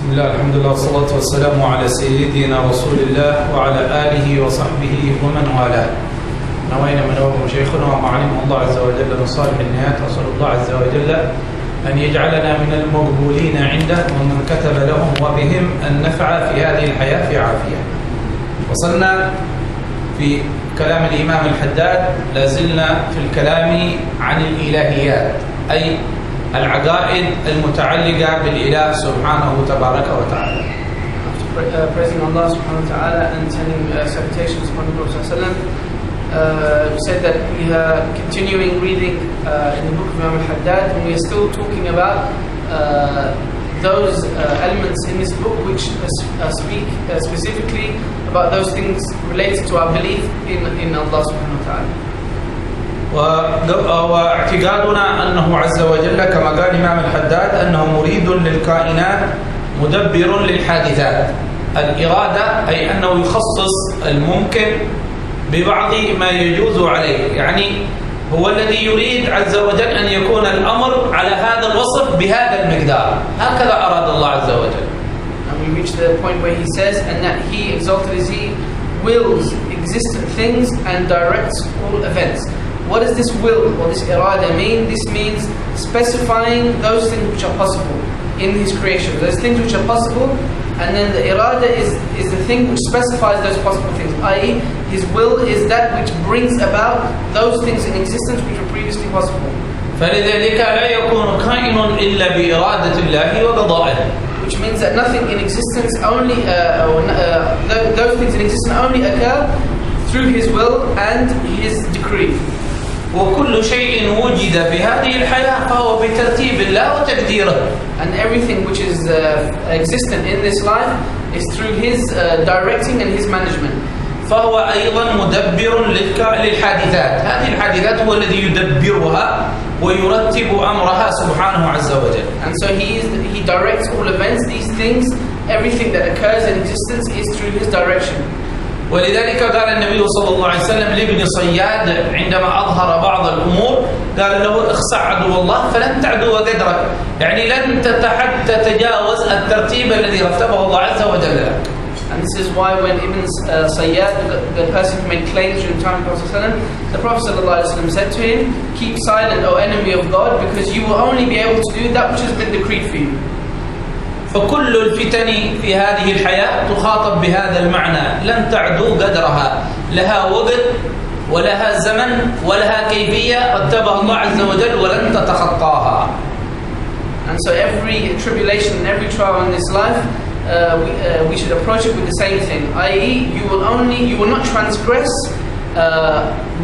بسم الله الحمد لله والصلاة والسلام على سيدنا رسول الله وعلى آله وصحبه ومن والاه. نوينا من أول شيخنا وما علمه الله عز وجل من صالح النهايات، أسأل الله عز وجل أن يجعلنا من المقبولين عنده ومن كتب لهم وبهم النفع في هذه الحياة في عافية. وصلنا في كلام الإمام الحداد، لازلنا في الكلام عن الإلهيات، أي العقائد المتعلقة بالإله سبحانه تبارك وتعالى. Praising Allah subhanahu wa ta'ala and sending salutations upon the Prophet sallallahu we said that we are continuing reading in the book of Imam al-Haddad, and we are still talking about those elements in this book which speak specifically about those things related to our belief in Allah subhanahu wa ta'ala. واعتقادنا أنه عز وجل كما قال الإمام الحداد أنه مريد للكائنات مدبر للحادثات. الإرادة أي أنه يخصص الممكن ببعض ما يجوز عليه، يعني هو الذي يريد عز وجل أن يكون الأمر على هذا الوصف بهذا المقدار. هكذا أراد الله عز وجل. And we reach the point where he says, and that he, exalted is he, wills existent things and directs all events. What does this will or this irada mean? This means specifying those things which are possible in his creation. Those things which are possible, and then the irada is the thing which specifies those possible things, i.e. his will is that which brings about those things in existence which were previously possible. فلذلك لا يكون كائن إلا بإرادة الله وقضائه. Which means that nothing in existence only, those things in existence only occur through his will and his decree. وكل شيء وجد في هذه الحياة فهو بترتيب الله وتقديره. And everything which is existent in this life is through his directing and his management. فهو أيضا مدبر للحادثات. هذه الحادثات هو الذي يدبرها ويرتب أمرها سبحانه عز وجل. And so he directs all events, these things, everything that occurs in existence is through his direction. ولذلك قال النبي صلى الله عليه وسلم لابن صياد عندما أظهر بعض الأمور، قال له اخسع عدو الله فلن تعدو قدرك، يعني لن تتجاوز الترتيب الذي رتبه الله عز وجل لك. And this is why when Ibn Sayyad, the person who made claims during the time of the Prophet ﷺ said to him, keep silent, O enemy of God, because you will only be able to do that which has been decreed for you. فكل الفتن في هذه الحياة تخاطب بهذا المعنى، لن تعدو قدرها، لها وقت ولها زمن ولها كيفية رتبها الله عز وجل ولن تتخطاها. And so every tribulation and every trial in this life, we should approach it with the same thing, i.e. you will not transgress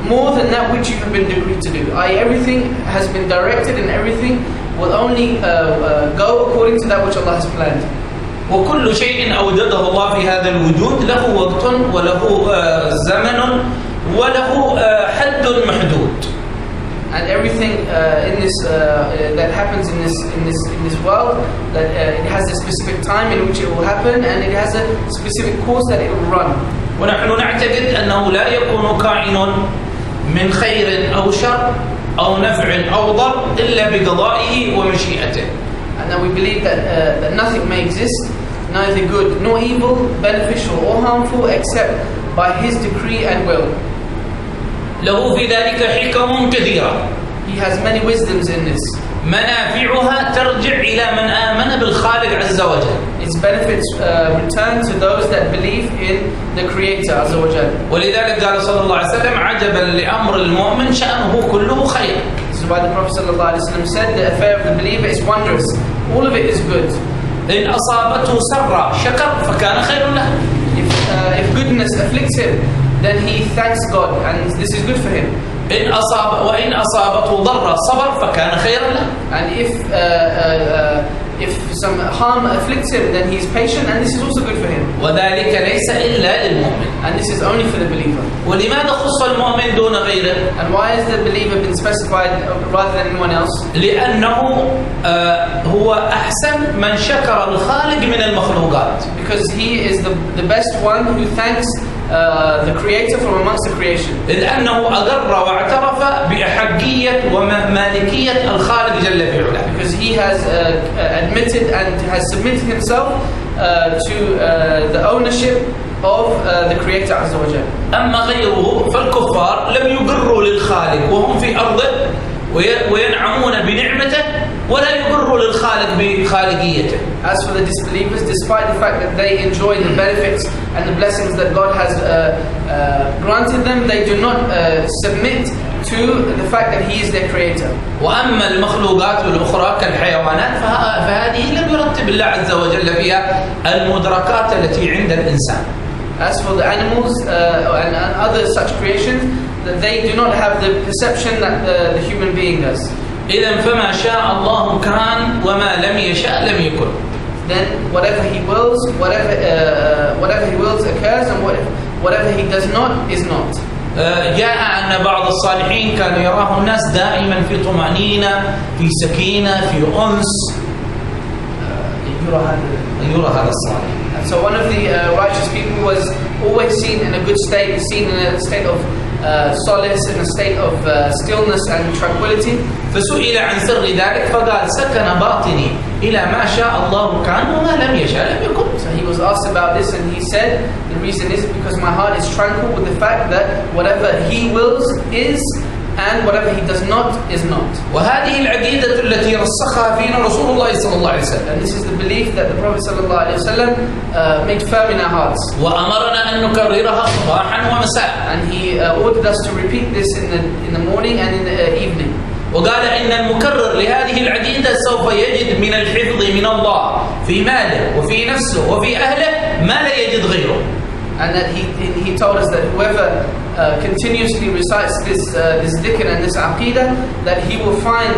more than that which you have been decreed to do. i.e. everything has been directed and everything will only go according to that which Allah has planned. وكل شيء أوجده الله في هذا الوجود له وقت وله زمن وله حد محدود. And everything in this that happens in this world, that it has a specific time in which it will happen, and it has a specific course that it will run. ونحن نعتقد أنه لا يكون كائن من خير أو شر أو نفع أو ضر إلا بقضائه ومشيئته. And that we believe that nothing may exist, neither good nor evil, beneficial or harmful, except by his decree and will. له في ذلك حكم كثيرة. He has many wisdoms in this. منافعها ترجع إلى من آمن بالخالق عز وجل. Its benefits return to those that believe in the Creator عز وجل. ولذلك قال صلى الله عليه وسلم عجبا لأمر المؤمن شأنه كله خير. This is why the Prophet صلى الله عليه وسلم said the affair of the believer is wondrous. All of it is good. إن أصابته سرة شكر فكان خير له. If goodness afflicts him, then he thanks God, and this is good for him. وإن أصابته ضر صبر فكان خيرا له. And if some harm afflicts him, then he is patient, and this is also good for him. وذلك ليس إلا للمؤمن. And this is only for the believer. ولماذا خص المؤمن دون غيره؟ And why has the believer been specified rather than anyone else? لأنه هو أحسن من شكر الخالق من المخلوقات. Because he is the best one who thanks the creator from amongst the creation. إذ أنه أقر واعترف بأحقية ومالكية الخالق جل في علاه. Because he has admitted and has submitted himself to the ownership of the creator عز وجل. أما غيره فالكفار لم يقروا للخالق وهم في أرضه وينعمون بنعمته ولا يقروا للخالق بخالقيته. As for the disbelievers, despite the fact that they enjoy the benefits and the blessings that God has granted them, they do not submit to the fact that He is their creator. وأما المخلوقات الأخرى كالحيوانات فهذه لم يرتب الله عز وجل فيها المدركات التي عند الإنسان. As for the animals and other such creations, that they do not have the perception that the human being does. إذن فما شاء الله كان وما لم يشاء لم يكن. Then whatever He wills, whatever He wills occurs, and whatever He does not is not. جاء أن بعض الصالحين كانوا يراه الناس دائما في طمأنينة، في سكينة، في أنس. يرى هذا الصالح. And so one of the righteous people was always seen in a good state, seen in a state of solace, in a state of stillness and tranquility. فسئل عن سر ذلك فقال سكن باطني إلى ما شاء الله كان وما لم يشاء لم يكن. So he was asked about this and he said the reason is because my heart is tranquil with the fact that whatever He wills is and whatever He does not is not. وهذه العقيدة التي رسخها فينا رسول الله صلى الله عليه وسلم. And this is the belief that the Prophet صلى الله عليه وسلم made firm in our hearts. وأمرنا أن نكررها صباحا ومساء. And he ordered us to repeat this in the morning and in the evening. وقال إن المكرر لهذه العقيدة سوف يجد من الحفظ من الله في ماله وفي نفسه وفي أهله ما لا يجد غيره. And that he told us that whoever continuously recites this dhikr and this aqidah, that he will find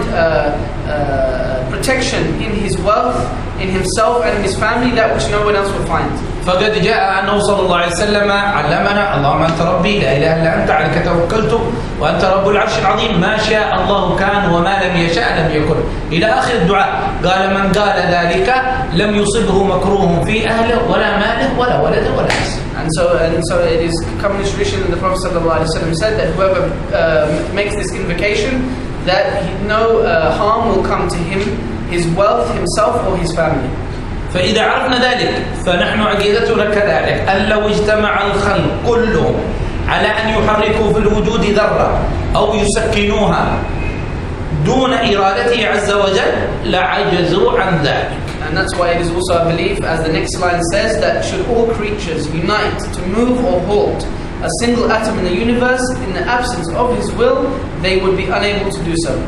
protection in his wealth, in himself and in his family, that which no one else will find. فقد جاء أنه صلى الله عليه وسلم علمنا اللهم أنت ربي لا إله إلا أنت عليك توكلت وأنت رب العرش العظيم ما شاء الله كان وما لم يشاء لم يكن إلى آخر الدعاء. قال من قال ذلك لم يصبه مكروه في أهله ولا ماله ولا ولده ولا نفسه. And so it is common tradition that the Prophet ﷺ said that whoever makes this invocation, that no harm will come to him, his wealth, himself or his family. فإذا عرفنا ذلك فنحن عقيدتنا كذلك أن لو اجتمع الخلق كلهم على أن يحركوا في الوجود ذرة أو يسكنوها دون إرادته عز وجل لعجزوا عن ذلك. And that's why it is also a belief, as the next line says, that should all creatures unite to move or halt a single atom in the universe in the absence of His will, they would be unable to do so.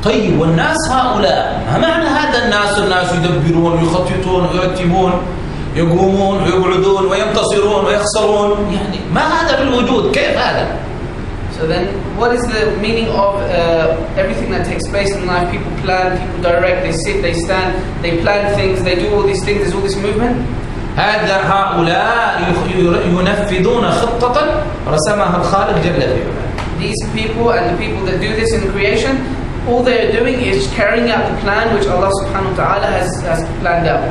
طيب والناس هؤلاء ما معنى هذا الناس يدبرون ويخططون ويرتبون يقومون ويقعدون وينتصرون ويخسرون يعني ما هذا في الوجود كيف هذا؟ So then what is the meaning of everything that takes place in life? People plan, people direct, they sit, they stand, they plan things, they do all these things, there's all this movement. هؤلاء ينفذون خطة رسمها الخالق جل وعلا. These people and the people that do this in creation, all they are doing is carrying out the plan which Allah subhanahu wa ta'ala has planned out.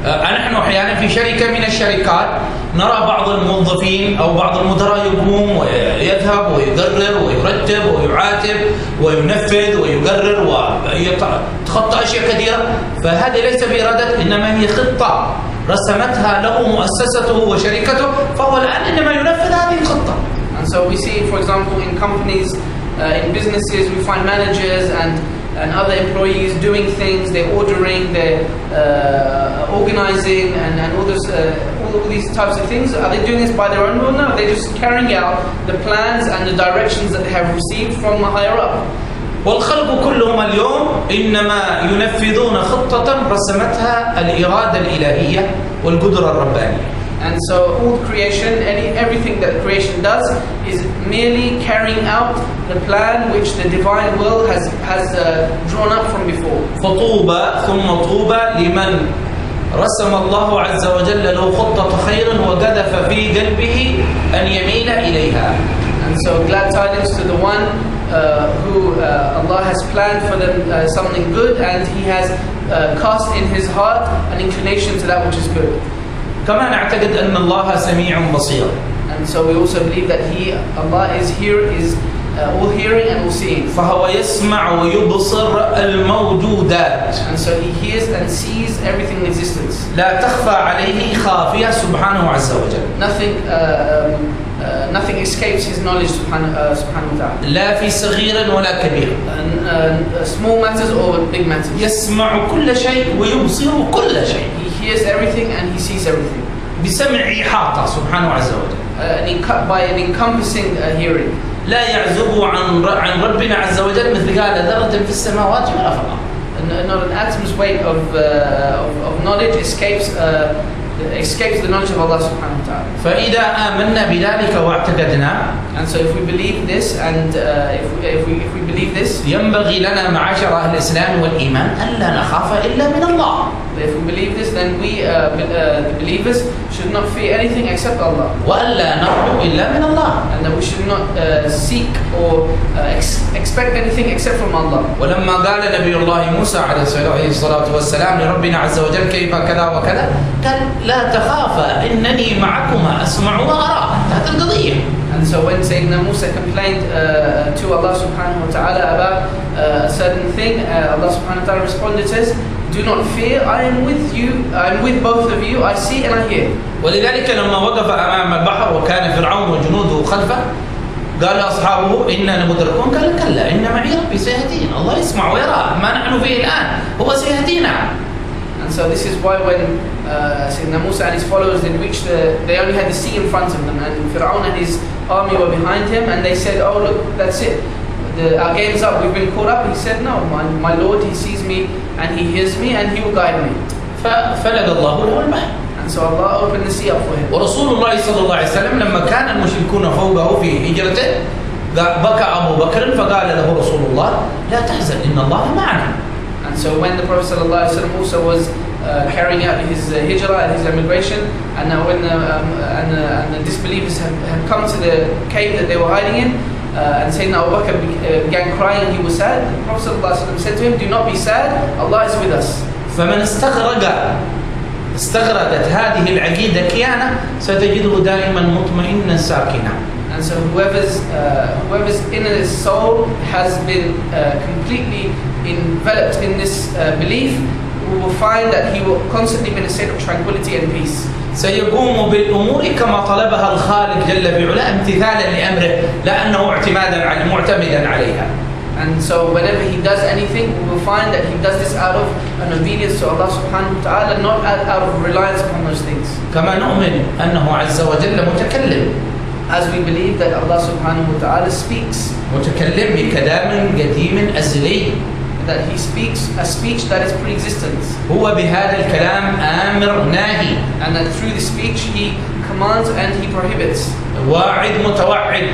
نحن أحيانا في شركة من الشركات نرى بعض الموظفين أو بعض المدراء يقوم ويذهب ويقرر ويرتب ويعاتب وينفذ ويقرر ويتخطى أشياء كثيرة. فهذه ليس بإرادته إنما هي خطة رسمتها له مؤسسته وشركته فهو الآن إنما ينفذ هذه الخطة. And so we see, for example, in companies, in businesses, we find managers and other employees doing things, they're ordering, they're organizing and all these types of things. Are they doing this by their own will? No, they're just carrying out the plans and the directions that they have received from the higher up. والخلق كلهم اليوم إنما ينفذون خطة رسمتها الإرادة الإلهية والقدرة الربانية. And so all creation, everything that creation does is merely carrying out the plan which the divine will has drawn up from before. فطوبى ثم طوبى لمن رسم الله عز وجل له خطة خير وقذف في قلبه أن يميل إليها. And so glad tidings to the one who Allah has planned for them something good and He has cast in his heart an inclination to that which is good. كما نعتقد أن الله سميع بصير. And so we also believe that Allah is all hearing and all seeing. فهو يسمع ويبصر الموجودات. And so He hears and sees everything in existence. لا تخفى عليه خافية سبحانه عز وجل. Nothing escapes His knowledge subhanahu wa ta'ala. لا في صغير ولا كبير. Small matters or big matters. يسمع كل شيء ويبصر كل شيء. He hears everything and He sees everything. بسمع إحاطة سبحانه عز وجل. By an encompassing hearing. لا يعزب عن ربنا عز وجل مثقال ذرة في السماوات ولا في الأرض. Not an atom's weight of knowledge escapes the knowledge of Allah subhanahu wa ta'ala. فإذا آمنا بذلك واعتقدنا. And so if we believe this and if we believe this, ينبغي لنا معاشر أهل الإسلام والإيمان ألا نخاف إلا من الله. If we believe this, then we, the believers, should not fear anything except Allah. وألا نرجو إلا من الله. And that we should not seek or expect anything except from Allah. ولما قال نبي الله موسى عليه الصلاة والسلام لربنا عز وجل كيف كذا وكذا قال لا تخافا إنني معكما أسمع وأرى. هذه القضية. And so when Sayyidina Musa complained to Allah subhanahu wa ta'ala about a certain thing, Allah subhanahu wa ta'ala responded, says, do not fear, I am with you, I am with both of you, I see and I hear. ولذلك لما وقف أمام البحر وكان فرعون وجنوده خلفه قال أصحابه إننا مدركون قال كلا إن معي ربي سيهدين. الله يسمع ويرى ما نحن فيه الآن هو سيهدينا. And so this is why when Sayyidina Musa and his followers did reach they only had the sea in front of them, and Fir'aun and his army were behind him, and they said, oh look, that's it. Our game's up, we've been caught up. He said, no, my Lord, He sees me and He hears me and He will guide me. ففلق الله له البحر. And so Allah opened the sea up for him. ورسول الله صلى الله عليه وسلم لما كان المشركون فوقه في هجرته بكى أبو بكر فقال له رسول الله لا تحزن إن الله معنا. And so when the Prophet sallallahu alaihi wasallam also was carrying out his hijrah and his emigration, and when the disbelievers had come to the cave that they were hiding in, and Sayyidina Abu Bakr began crying and he was sad, the Prophet sallallahu alaihi wasallam said to him, do not be sad, Allah is with us. فمن استغرقت هذه العقيدة كيانة ستجده دائما مطمئنا ساكنا. And so whoever's inner soul has been completely enveloped in this belief, we will find that he will constantly be in a state of tranquility and peace. سيقوم بالأمور كما طلبها الخالق جل في علاه امتثالا لأمره لأنه معتمدا عليها. And so whenever he does anything, we will find that he does this out of an obedience to Allah subhanahu wa ta'ala, not out of reliance upon those things. كما نؤمن أنه عز وجل متكلم. As we believe that Allah subhanahu wa ta'ala speaks. متكلم بكلام قديم أزلي. That He speaks a speech that is pre-existent. هو بهذا الكلام آمر ناهي. And that through the speech He commands and He prohibits. واعد متوعد.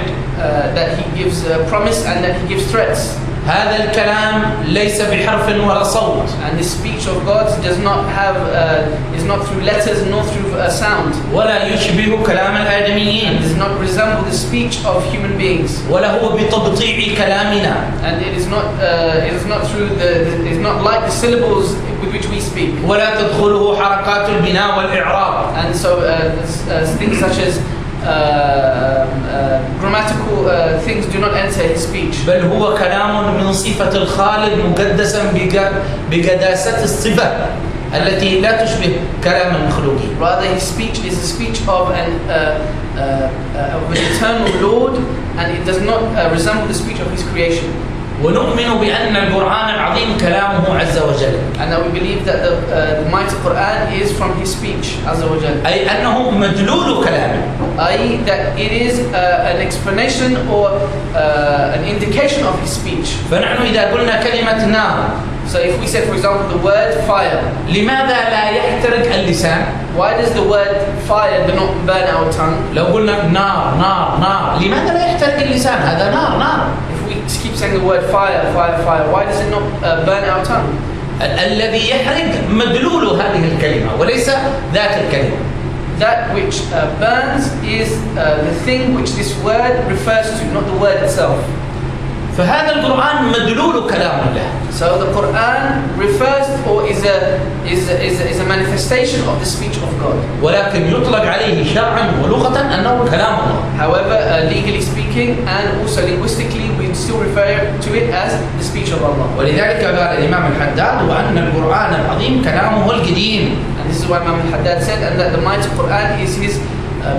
That He gives a promise and that He gives threats. هذا الكلام ليس بحرف ولا صوت. And the speech of God does not have is not through letters nor through sound. ولا يشبه كلام الآدميين. And does not resemble the speech of human beings. ولا هو بتبطيع كلامنا. And it is not through it is not like the syllables with which we speak. ولا تدخله حركات البناء والإعراب. And so things such as grammatical things do not enter his speech. بل هو كلام من صفة الخالق مقدسا بقداسة الصفة التي لا تشبه كلام المخلوقين. Rather, his speech is the speech of an eternal Lord, and it does not resemble the speech of His creation. ونؤمن بأن القرآن العظيم كلامه عز وجل. And that we believe that the mighty Quran is from His speech عز وجل. أي أنه مدلول كلامه. i.e. that it is an explanation or an indication of His speech. فنحن إذا قلنا كلمة نار. So if we say, for example, the word fire. لماذا لا يحترق اللسان؟ Why does the word fire do not burn our tongue? لو قلنا نار نار نار لماذا لا يحترق اللسان؟ هذا نار نار. If we keep saying the word fire, fire, fire, why does it not burn our tongue? الذي يحرق مدلول هذه الكلمة وليس ذات الكلمة. That which burns is the thing which this word refers to, not the word itself. فهذا القرآن مدلول كلام الله. So the Quran refers or is a manifestation of the speech of God. ولكن يطلق عليه شرعا ولغة أنه كلام الله. However, legally speaking and also linguistically, we still refer to it as the speech of Allah. ولذلك قال الإمام الحداد وأن القرآن العظيم كلامه القديم. And this is why Imam al-Haddad said, and that the mighty Quran is his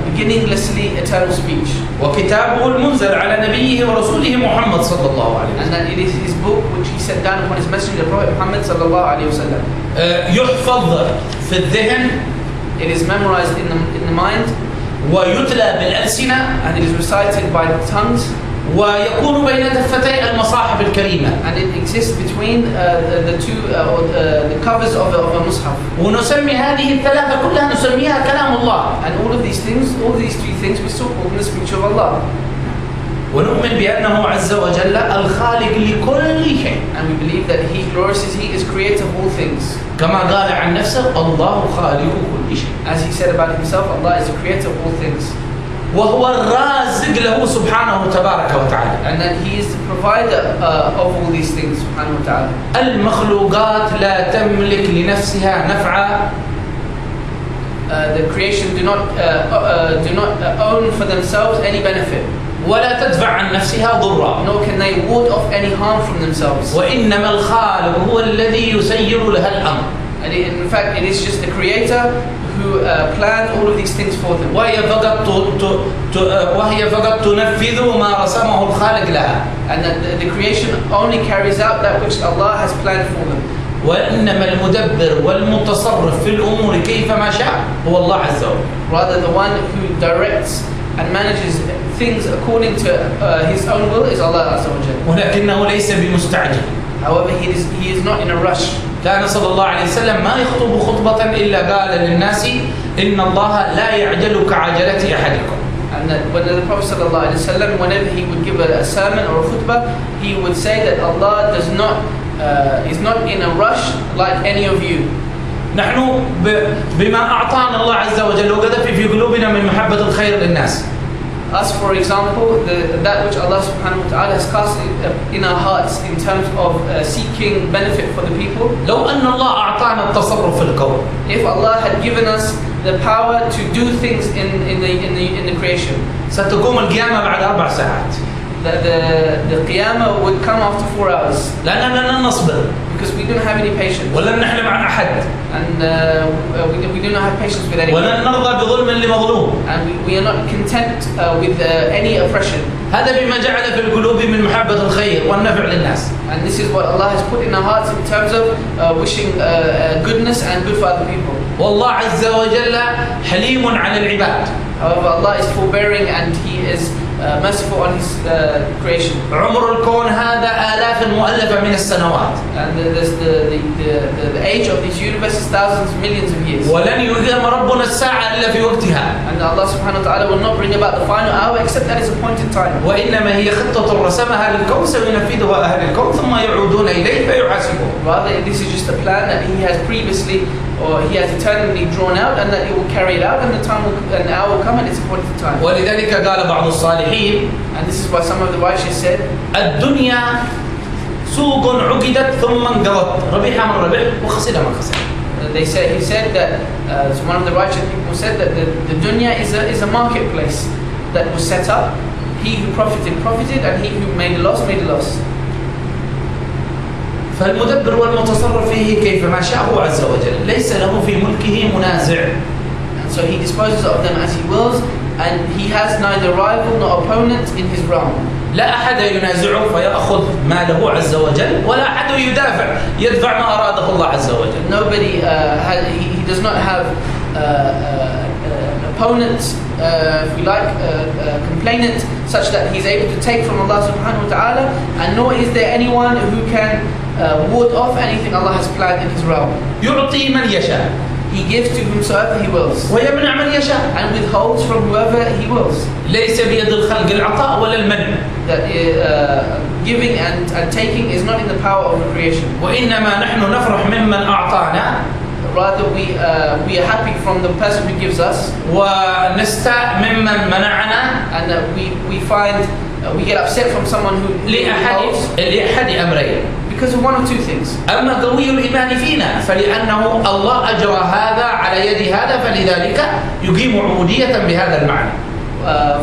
beginninglessly eternal speech. وكتابه المنزل على نبيه ورسوله محمد صلى الله عليه وسلم. And that it is his book which he sent down upon his messenger, the Prophet Muhammad صلى الله عليه وسلم. يحفظ في الذهن. It is memorized in the mind. ويتلى بالألسنة. And it is recited by the tongues. ويكون بين دفتي المصاحف الكريمة. And it exists between the two the covers of a mushaf. ونسمي هذه الثلاثة كلها نسميها كلام الله. And all of these three things we still call the speech of Allah. ونؤمن بأنه عز وجل الخالق لكل شيء. And we believe that He, glorious is He, is creator of all things. كما قال عن نفسه الله خالق كل شيء. As He said about Himself, Allah is the creator of all things. وهو الرازق له سبحانه تبارك وتعالى. And that He is the provider of all these things سبحانه وتعالى. المخلوقات لا تملك لنفسها نفعا. The creation do not own for themselves any benefit. ولا تدفع عن نفسها ضرا. Nor can they ward off any harm from themselves. وإنما الخالق هو الذي يسير لها الأمر. And in fact, it is just the creator who planned all of these things for them. وهي فقط تنفذ ما رسمه الخالق لها. And that the creation only carries out that which Allah has planned for them. وإنما المدبر والمتصرف في الأمور كيفما شاء هو الله عز وجل. Rather, the one who directs and manages things according to His own will is Allah Azza wa Jalla. ولكنه ليس بمستعجل. However, he is not in a rush. كان صلى الله عليه وسلم ما يخطب خطبة إلا قال للناس إن الله لا يعجل كعجلة أحدكم. And that when the Prophet sallallahu alaihi wasallam, whenever he would give a sermon or a khutbah, he would say that Allah is not in a rush like any of you. نحن بما أعطانا الله عز وجل وقذف في قلوبنا من محبة الخير للناس. Us, for example, that which Allah subhanahu wa ta'ala has cast in our hearts in terms of seeking benefit for the people. لو أن الله أعطانا التصرف في الكون. If Allah had given us the power to do things in the creation. ستقوم القيامة بعد 4 ساعات. The qiyamah would come after 4 hours. لأننا لن نصبر. Because we don't have any patience. ولن نحلم عن أحد. And we do not have patience with anyone. ولن نرضى بظلم لمظلوم. And we are not content with any oppression. هذا بما جعل في القلوب من محبة الخير والنفع للناس. And this is what Allah has put in our hearts in terms of wishing goodness and good for other people. والله عز وجل حليم على العباد. However, Allah is forbearing and He is merciful on His creation. عمر الكون هذا آلاف مؤلفة من السنوات. And the age of this universe is thousands, millions of years. ولن يقيم ربنا الساعة إلا في وقتها. And Allah subhanahu wa ta'ala will not bring about the final hour except at its appointed time. وإنما هي خطة رسمها للكون سينفذها أهل الكون ثم يعودون إليه فيحاسبهم. Rather, this is just a plan that He has previously or He has eternally drawn out, and that He will carry it out, and the hour will come at its appointed time. ولذلك قال بعض الصالحين. And this is why some of the righteous said, الدنيا سوق عقدت ثم انقضت ربح من ربح وخسر من خسر. He said that one of the righteous people said that the dunya is a marketplace that was set up. He who profited, and he who made a loss made a loss. فالمدبر والمتصرف فيه كيفما شاء هو عز وجل ليس له في ملكه منازع. And so He disposes of them as He wills, and He has neither rival nor opponent in His realm. لا أحد ينازعه فيأخذ ماله عز وجل ولا أحد يدفع ما أراده الله عز وجل. Nobody he does not have opponents, if we like, complainant, such that he's able to take from Allah subhanahu wa ta'ala, and nor is there anyone who can ward off anything Allah has planned in His realm. يعطي من يشاء. He gives to whomsoever He wills. ويمنع من يشاء. And withholds from whoever He wills. ليس بيد الخلق العطاء ولا المنع. That giving and taking is not in the power of the creation. وإنما نحن نفرح ممن أعطانا. rather we are happy from the person who gives us, ونستاء ممن منعنا and we find we get upset from someone who لأحد أمرين. because of one or two things. أما قوي الإيمان فينا فلأنه الله أجرى هذا على يد هذا فلذلك يقيم عبودية بهذا المعنى.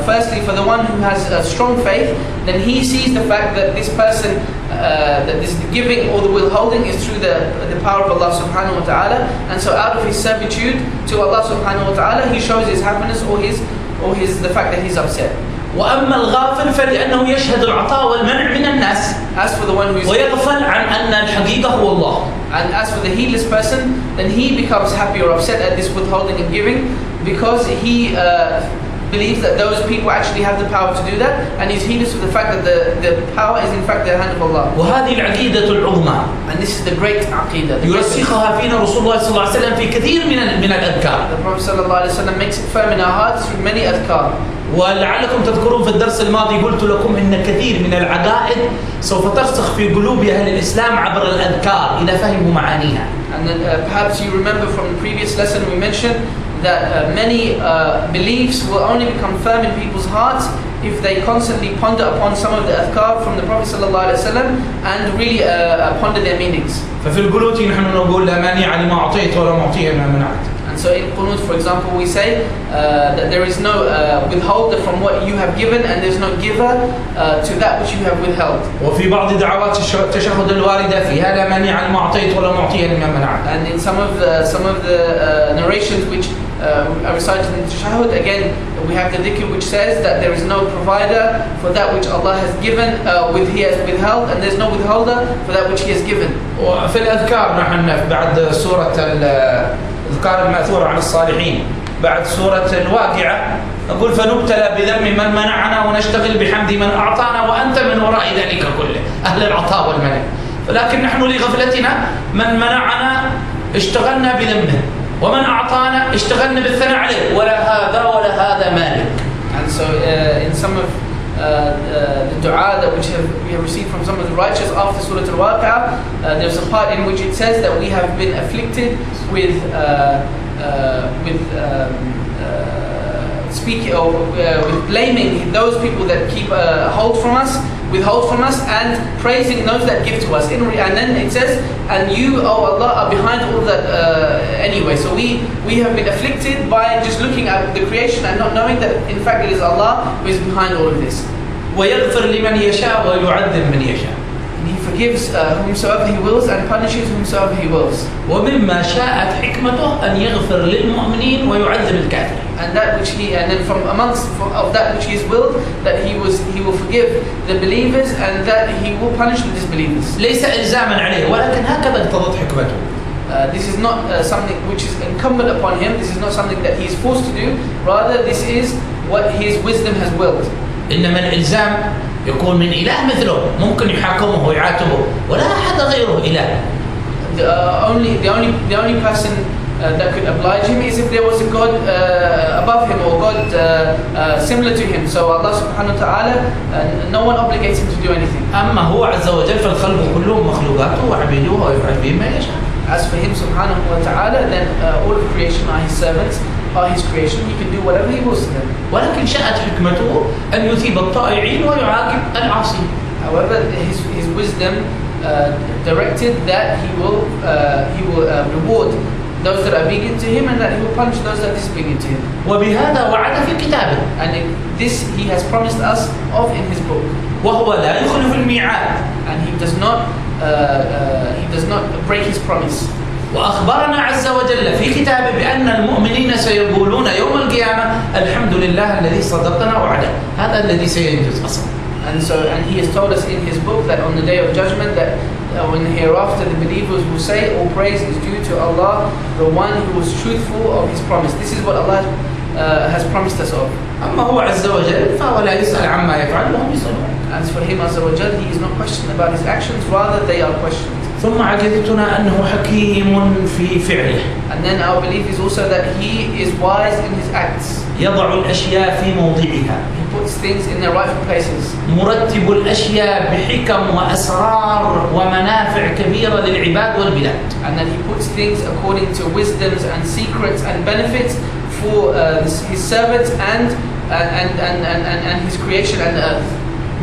Firstly, for the one who has a strong faith, then he sees the fact that this person, that this giving or the withholding is through the power of Allah subhanahu wa ta'ala, and so out of his servitude to Allah subhanahu wa ta'ala, he shows his happiness or the fact that he's upset. وأما الغافل فلأنه يشهد العطاء والمنع من الناس As for the one who is ويغفل عن أن الحقيقة هو الله. And as for the heedless person, then he becomes happy or upset at this withholding and giving because he believes that those people actually have the power to do that, and he's heedless of the fact that the power is in fact the hand of Allah. وهذه العقيدة العظمى. And this is the great عقيدة. يرسخها فينا رسول الله صلى الله عليه وسلم في كثير من الأذكار. The Prophet صلى الله عليه وسلم makes it firm in our hearts through many أذكار. ولعلكم تذكرون في الدرس الماضي قلت لكم إن كثير من العقائد سوف ترسخ في قلوب أهل الإسلام عبر الأذكار إذا فهموا معانيها. And then perhaps you remember from the previous lesson we mentioned that many beliefs will only become firm in people's hearts if they constantly ponder upon some of the adhkar from the Prophet ﷺ and really ponder their meanings. ففي القنوت نحن نقول لا مانع لما أعطيت ولا معطي لما منعت. And so in qunut, for example, we say that there is no withholder from what you have given and there's no giver to that which you have withheld. وفي بعض دعوات التشهد الواردة فيها لا مانع لما أعطيت ولا معطي لما منعت. And in some of the narrations which are recited in the tashahhud, again we have the dhikr which says that there is no provider for that which Allah has given, He has withheld, and there's no withholder for that which He has given. وفي الأذكار نحن بعد سورة الأذكار المأثورة عن الصالحين بعد سورة الواقعة نقول فنبتلى بذم من منعنا ونشتغل بحمد من أعطانا وأنت من وراء ذلك كله أهل العطاء والمنع. ولكن نحن لغفلتنا من منعنا اشتغلنا بذمه ومن أعطانا اشتغلنا بالثناء عليه ولا هذا مالك. And so in some of the dua that we have received from some of the righteous after Surah Al-Waqi'ah, there's a part in which it says that we have been afflicted with speaking or with blaming those people that keep withhold from us, and praising those that give to us. And then it says, and you, O Allah, are behind all that anyway. So we have been afflicted by just looking at the creation and not knowing that in fact it is Allah who is behind all of this. ويغفر لمن يشاء ويعذب من يشاء. And He forgives whomsoever He wills and punishes whomsoever He wills. ومما شاءت حكمته أن يغفر للمؤمنين ويعذب الكافرين. And then from amongst of that which He has willed, that He will forgive the believers and that He will punish the disbelievers. ليس إلزاما عليه ولكن هكذا اقتضت حكمته. This is not something which is incumbent upon Him. This is not something that He is forced to do. Rather, this is what His wisdom has willed. إنما الإلزام يكون من إله مثله ممكن يحاكمه ويعاتبه ولا أحد غيره إله. The only person that could oblige him is if there was a God above him or God similar to him. So Allah subhanahu wa ta'ala, no one obligates him to do anything. أما هو عز وجل فالخلق كلهم مخلوقاته وعبيده ويفعل به ما يشاء. As for Him subhanahu wa ta'ala, then all of creation are His servants, are His creation. He can do whatever He wills to them. ولكن شاءت حكمته أن يثيب الطائعين ويعاقب العاصين. However, His wisdom directed that He will reward those that are obedient to Him and that He will punish those that are disobedient to Him. وبهذا وعد في كتابه. And this He has promised us of in His book. وهو لا يخلف الميعاد. And He does not break His promise. وأخبرنا عز وجل في كتابه بأن المؤمنين سيقولون يوم القيامة الحمد لله الذي صدقنا وعده. هذا الذي سينجز أصلا. And He has told us in His book that on the day of judgment that when hereafter the believers will say all praise is due to Allah, the one who was truthful of His promise. This is what Allah has promised us of. أما هو عز وجل فهو لا يسأل عما يفعل وهم يسألون. As for Him Azza wa Jal, He is not questioned about His actions, rather they are questioned. ثم عقيدتنا أنه حكيم في فعله. And then our belief is also that He is wise in His acts. يضع الأشياء في موضعها. He puts things in their rightful places. مرتب الأشياء بحكم وأسرار ومنافع كبيرة للعباد والبلاد. And that he puts things according to wisdoms and secrets and benefits for his servants and his creation and the earth.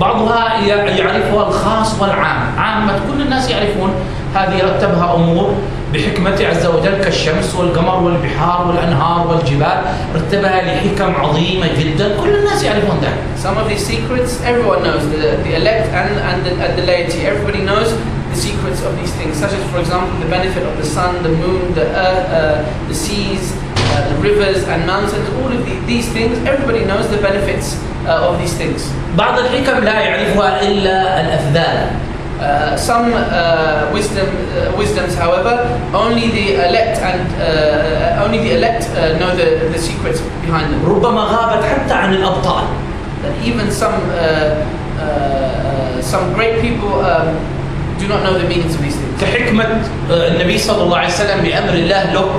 بعضها يعرفها الخاص والعام. عامة كل الناس يعرفون هذه رتبها أمور بحكمته عز وجل كالشمس والقمر والبحار والأنهار والجبال، رتبها لحكم عظيمة جدا كل الناس يعرفون ذلك. Some of these secrets everyone knows, the elect and the laity, everybody knows the secrets of these things, such as for example the benefit of the sun, the moon, the earth, the seas, the rivers and mountains. All of these things, everybody knows the benefits of these things. بعض الحكم لا يعرفها إلا الأفذال. Some wisdoms, however, only the elect know the secrets behind them. ربما غابت حتى عن الأبطال. That even some great people do not know the meanings of these things. كحكمة النبي صلى الله عليه وسلم بأمر الله له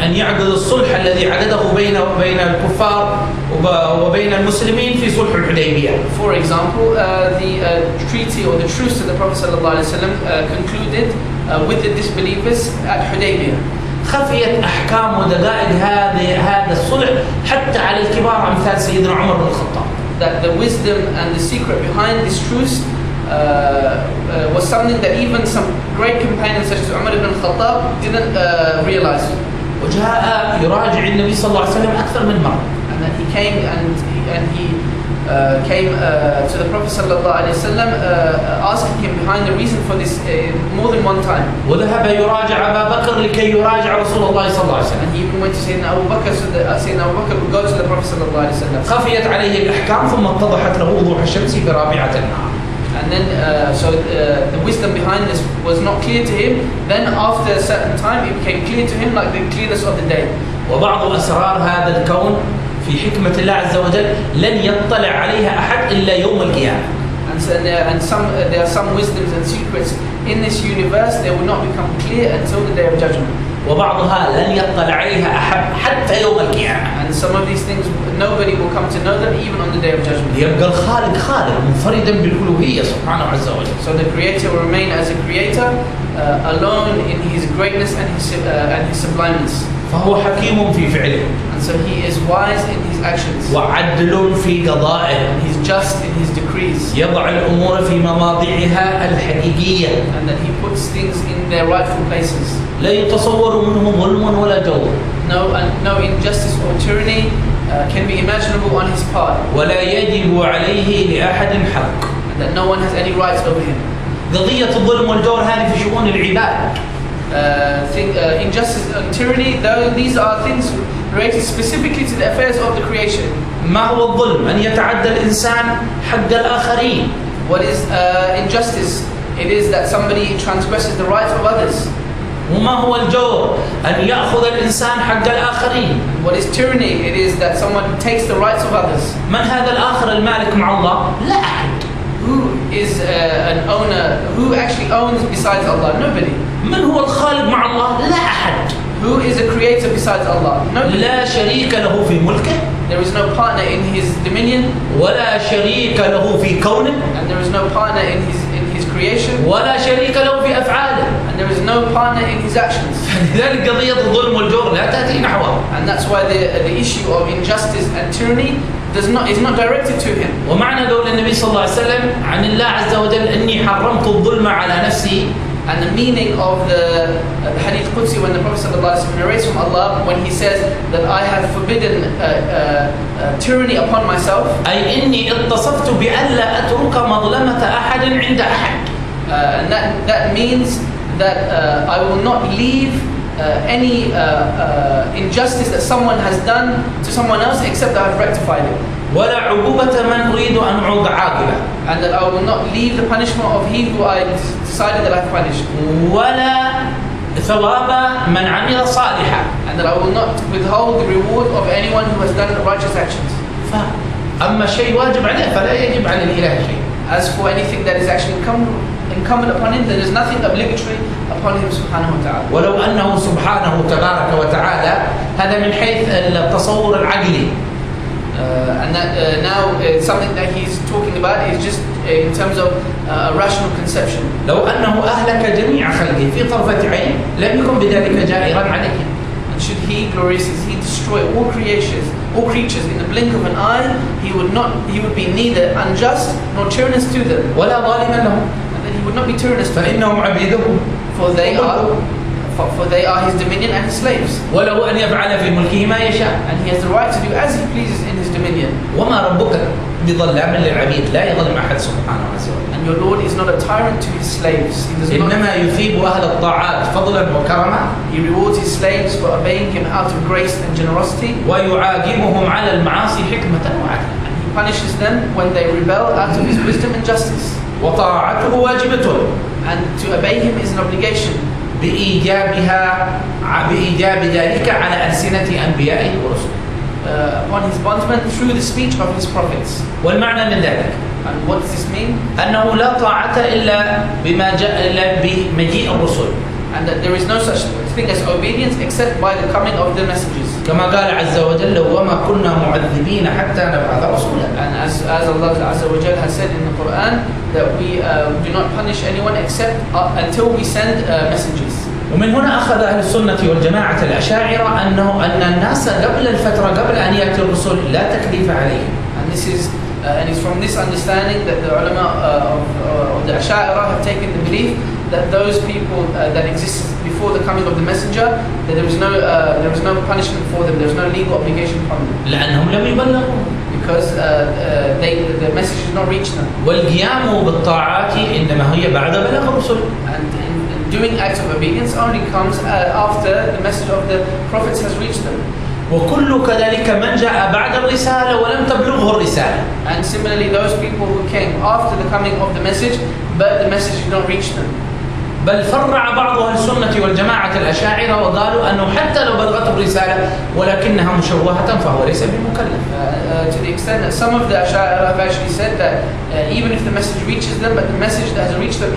أن يعقد الصلح الذي عقده بين الكفار وبين المسلمين في صلح الحديبية. For example, the treaty or the truce that the Prophet صلى الله عليه وسلم concluded with the disbelievers at Hudaybiyah. خفيت أحكام ودقائق هذا الصلح حتى على الكبار أمثال سيدنا عمر بن الخطاب. That the wisdom and the secret behind this truce was something that even some great companions such as Umar ibn Khattab didn't realize. وجاء يراجع النبي صلى الله عليه وسلم أكثر من مرة. And then he came to the Prophet صلى الله عليه وسلم asking him behind the reason for this more than one time. وذهب يراجع أبا بكر لكي يراجع رسول الله صلى الله عليه وسلم. And he even went to Sayyidina Abu Bakr, so that Sayyidina Abu Bakr would go to the Prophet صلى الله عليه وسلم. خفيت عليه الأحكام ثم اتضحت له وضوح الشمس برابعة النهار. And then, the wisdom behind this was not clear to him. Then, after a certain time, it became clear to him like the clearness of the day. وبعض أسرار هذا الكون في حكمة الله عز وجل لن يطلع عليها أحد إلا يوم القيامة. There are some wisdoms and secrets in this universe. They will not become clear until the day of judgment. وبعضها لن يطلع عليها أحد حتى يوم القيامة. And some of these things, nobody will come to know them even on the day of judgment. يبقى الخالق خالق منفردا بالألوهية سبحانه عز وجل. So the Creator will remain as a Creator, alone in His greatness and His sublimeness. فهو حكيم في فعله. And so He is wise in His actions. وعدل في قضائه. And He's just in His decrees. يضع الأمور في مواضعها الحقيقية. And that He puts things in their rightful places. لا يتصور منه ظلم ولا جور. No injustice or tyranny can be imaginable on His part. ولا يجب عليه لأحد حق. And that no one has any rights over Him. قضية الظلم والجور هذه في شؤون العباد. Injustice and tyranny, these are things related specifically to the affairs of the creation. ما هو الظلم؟ أن يتعدى الإنسان حق الآخرين. What is injustice? It is that somebody transgresses the rights of others. وما هو الجور؟ أن يأخذ الإنسان حق الآخرين. What is tyranny? It is that someone takes the rights of others. من هذا الآخر المالك مع الله؟ لا أحد. Who is an owner? Who actually owns besides Allah? Nobody. من هو الخالق مع الله؟ لا أحد. Who is a creator besides Allah? Nobody. لا شريك له في ملكه. There is no partner in His dominion. ولا شريك له في كونه. And there is no partner in His creation. ولا شريك له في أفعاله. And there is no partner in His actions. لذلك قضية الظلم والجور لا تأتي نحوه. And that's why the issue of injustice and tyranny is not directed to Him. ومعنى قول النبي صلى الله عليه وسلم عن الله عز وجل إني حرمت الظلم على نفسي. And the meaning of the Hadith Qudsi, when the Prophet ﷺ narrates from Allah, when he says that I have forbidden tyranny upon myself. أي إني اتصفت بألا أترك مظلمة أحد عند أحد. And that means that I will not leave any injustice that someone has done to someone else except that I've rectified it. ولا عقوبة من أريد أن أعوق عاقبة. And that I will not leave the punishment of he who I decided that I've punished. ولا ثواب من عمل صالحا. And that I will not withhold the reward of anyone who has done righteous actions. أما شيء واجب عليه فلا يجب على الإله شيء. As for anything that is actually incumbent upon him, there is nothing obligatory upon him subhanahu wa ta'ala. ولو أنه سبحانه تبارك وتعالى هذا من حيث التصور العقلي. And that now something that he's talking about is just in terms of rational conception. لو أنه أهلك جميع خلقه في طرفة عين لم يكن بذلك جائرا عليهم. And should he, glorious is he, destroy all creatures in the blink of an eye, he would be neither unjust nor tyrannous to them. ولا ظالما لهم. And then he would not be tyrannous to them. فإنهم عبيده. For they are his dominion and his slaves. وله أن يفعل في ملكه ما يشاء. And he has the right to do as he pleases in his dominion. وما ربك بظلام للعبيد لا يظلم أحد سبحانه وتعالى. And your Lord is not a tyrant to his slaves. إنما يثيب أهل الطاعات فضلا وكرما. He rewards his slaves for obeying him out of grace and generosity. ويعاقبهم على المعاصي حكمة وعدلا. And he punishes them when they rebel out of his wisdom and justice. وطاعته واجبة. And to obey him is an obligation. بإيجاب ذلك على ألسنة أنبيائه ورسله. Upon his bondmen through the speech of his prophets. والمعنى من ذلك. And what does this mean? أنه لا طاعة إلا بمجيء الرسل. And that there is no such thing as obedience except by the coming of the messengers. كما قال عز وجل وما كنا معذبين حتى نبعث رسولا. And as Allah Azza wa Jal has said in the Quran that we do not punish anyone except until we send messengers. ومن هنا أخذ أهل السنة والجماعة الأشاعرة أن الناس قبل الفترة قبل أن يأتي الرسل لا تكليف عليهم. And this is and it's from this understanding that the ulama of the Ash'ari have taken the belief that those people that existed before the coming of the messenger, that there was no punishment for them, there was no legal obligation from them. لأنهم لم يبلغوا. Because the message did not reach them. والقيام بالطاعات إنما هي بعد بلاغ الرسل. And doing acts of obedience only comes after the message of the prophets has reached them. وكل كذلك من جاء بعد الرسالة ولم تبلغه الرسالة. And similarly, those people who came after the coming of the message, but the message did not reach them. بل فرع بعض أهل السنة والجماعة الأشاعرة وقالوا أنه حتى لو بلغته الرسالة ولكنها مشوهة فهو ليس بمكلف. To the extent that some of the Ash'ari have actually said that even if the message reaches them, but the message that has reached them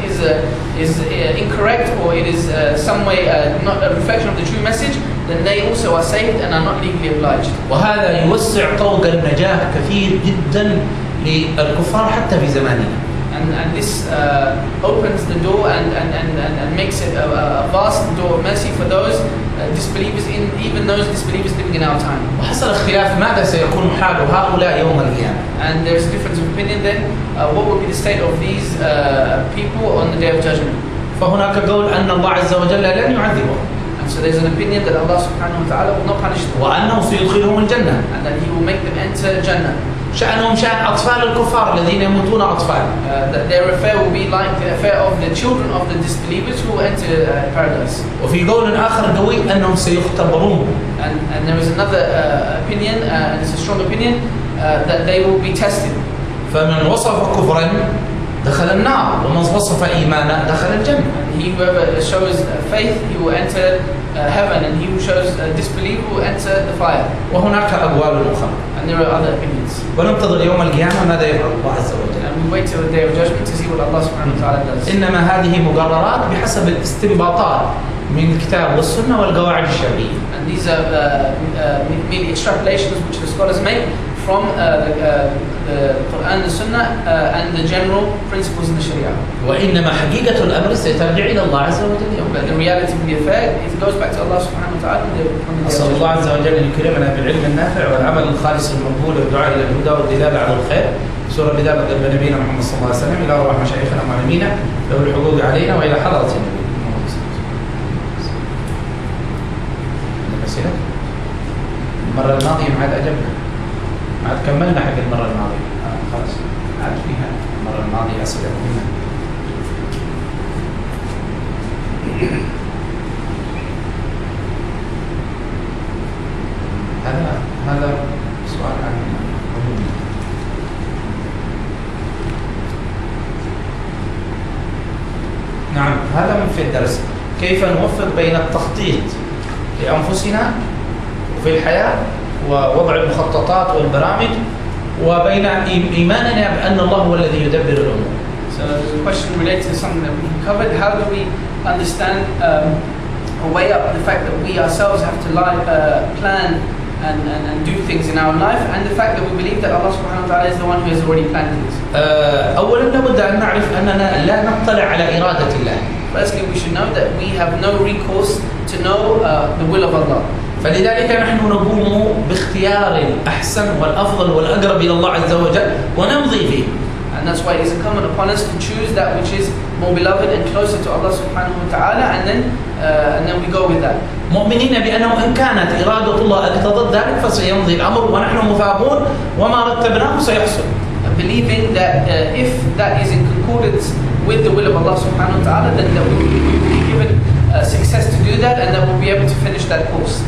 is incorrect, or it is some way not a reflection of the true message, then they also are saved and are not legally obliged. وهذا يوسع طوق النجاة كثير جدا للكفار حتى في زماننا. And this opens the door and makes it a vast door of mercy for those disbelievers, even those disbelievers living in our time. وحصل اختلاف ماذا سيكون حال هؤلاء يوم القيامة. And there is a difference of opinion then. What will be the state of these people on the day of judgment? فهناك قول أن الله عز وجل لن يعذبهم. And so there's an opinion that Allah subhanahu wa ta'ala will not punish them. وأنه سيدخلهم الجنة. And that He will make them enter Jannah. شأنهم شأن أطفال الكفار الذين يموتون أطفال. That their affair will be like the affair of the children of the disbelievers who will enter paradise. وفي قول آخر قوي أنهم سيختبرون. And there is another opinion, and it's a strong opinion, that they will be tested. فمن وصف كفرا دخل النار ومن وصف إيمانا دخل الجنة. He whoever shows faith, he will enter heaven, and he who shows disbelief will enter the fire. وهناك أقوال أخرى. And there are other opinions. وننتظر يوم القيامة ماذا يفعل الله عز وجل. And we wait till the day of judgment to see what Allah subhanahu wa ta'ala does. إنما هذه مقررات بحسب الاستنباطات من الكتاب والسنة والقواعد الشرعية. And these are merely extrapolations which the scholars make from the Quran, the Sunnah, and the general principles in the Sharia. وإنما حقيقة الأمر سترجع إلى الله عز وجل يوم. But the reality of the affair, it goes back to Allah subhanahu wa ta'ala. أسأل الله عز وجل أن يكرمنا بالعلم النافع والعمل الخالص المقبول والدعاء إلى الهدى والدلالة على الخير. سورة بداية قلب نبينا محمد صلى الله عليه وسلم إلى أرواح مشايخنا ومعلمينا له الحقوق علينا وإلى حضرة النبي. المرة الماضية ما عاد أجبنا. ما عاد كملنا حق المرة الماضية. خلاص عاد فيها المرة الماضية أسئلة مهمة. هذا سؤال عن نعم هذا من في الدرس. كيف نوفق بين التخطيط لأنفسنا وفي الحياة ووضع المخططات والبرامج وبين إيماننا بأن الله هو الذي يدبر الأمور. So there's a question related to something that we covered. How do we understand or weigh up the fact that we ourselves have to plan and do things in our life, and the fact that we believe that Allah subhanahu wa ta'ala is the one who has already planned things. أولا لابد أن نعرف أننا لا نطلع على إرادة الله. Firstly, we should know that we have no recourse to know the will of Allah. فلذلك نحن نقوم باختيار الأحسن والأفضل والأقرب إلى الله عز وجل ونمضي فيه. And that's why it is incumbent upon us to choose that which is more beloved and closer to Allah subhanahu wa ta'ala, and then we go with that. مؤمنين بأنه إن كانت إرادة الله اقتضت ذلك فسيمضي الأمر ونحن مثابون وما رتبناه سيحصل. Believing that if that is in concordance with the will of Allah subhanahu wa ta'ala, then that we will be given success to do that, and that we'll be able to finish that course.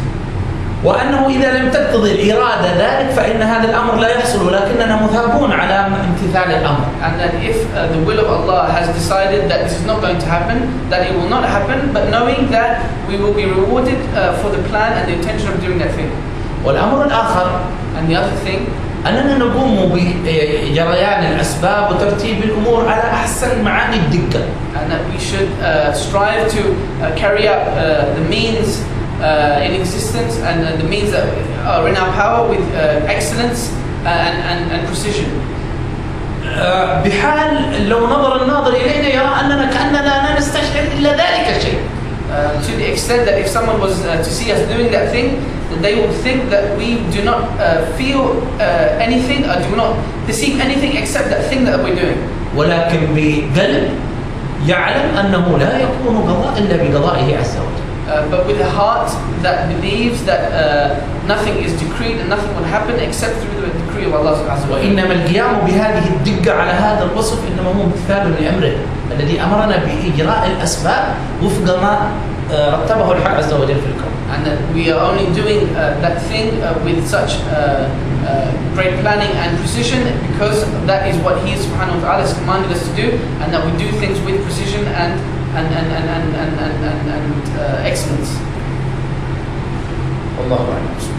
وأنه إذا لم تقتضي الإرادة ذلك فإن هذا الأمر لا يحصل ولكننا مثابون على امتثال الأمر. And that if the will of Allah has decided that this is not going to happen, that it will not happen, but knowing that we will be rewarded for the plan and the intention of doing that thing. والأمر الآخر, and the other thing, أننا نقوم بجريان الأسباب وترتيب الأمور على أحسن معاني الدقة. And that we should strive to carry out the means in existence and the means that are in our power with excellence and precision. بحال لو نظر الناظر إلينا يرى أننا كأننا لا نستشعر إلا ذلك الشيء. To the extent that if someone was to see us doing that thing, that they would think that we do not feel anything or do not perceive anything except that thing that we're doing. ولكن بقلب يعلم أنه لا يكون قضاء إلا بقضائه عز وجل. But with a heart that believes that nothing is decreed and nothing will happen except through the decree of Allah subhanahu wa ta'ala. وإنما القيام بهذه الدقة على هذا الوصف إنما هو امتثال لأمره الذي أمرنا بإجراء الأسباب وفق ما رتبه الحق عز وجل في الكون. And that we are only doing that thing with such great planning and precision because that is what He subhanahu wa ta'ala has commanded us to do, and that we do things with precision and excellence. والله أعلم.